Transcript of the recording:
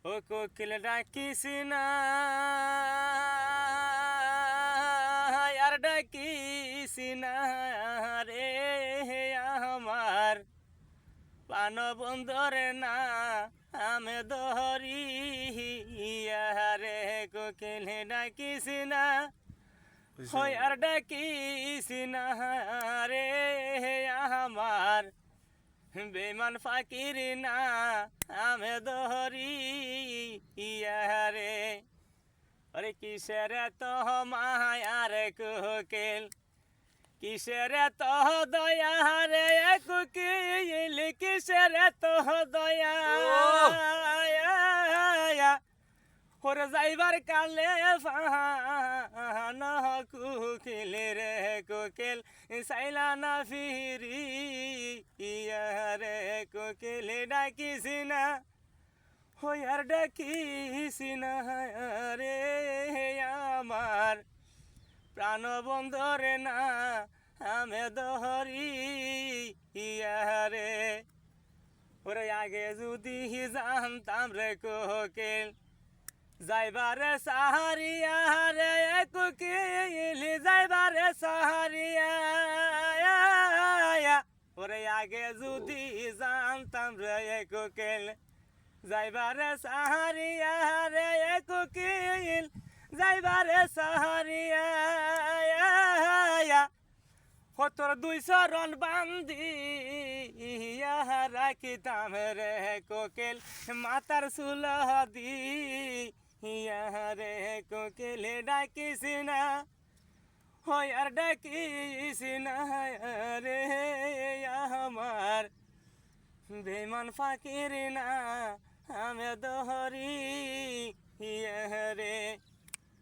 ও কোকিল ডাকিস না আর ডাকিস না রে আমার পান বন্দরে না আমি দহরি রে কোকিল ডাকিস না হই আর ডাকিস না রে আমার বেমান ফাকির না আমি দহরি রে আরে কিসের তো মায়ার কোকিল কিসের তো দয়া রে কোকিল কিসের তো দয়া ওরে যাইবার কালে ফান কোকিল রে কোকিল সাইলা না ফিরি রে কোকিল ডাকিস না হইয়ার ডাকিস না রে আমার প্রাণ বন্ধরে না আমি দহরি রে ওরে আগে যদি জানতাম রে কোকিল যাইবারে সাহারিয়া রে কোকিল যাইবারে সাহারিয়া ওরে আগে যদি জানতাম রে কোকিল যাইবারে সাহারিয়া রে কোকিল যাইবারে সাহারিয়া তোর 200 রন বান্ধি রাখিতাম রে কোকিল মাতার চুল দি রে কোকিল ডাকিস না হয় আর ডাকিস না রে আমার বেমান ফাকির না আমি দহরি রে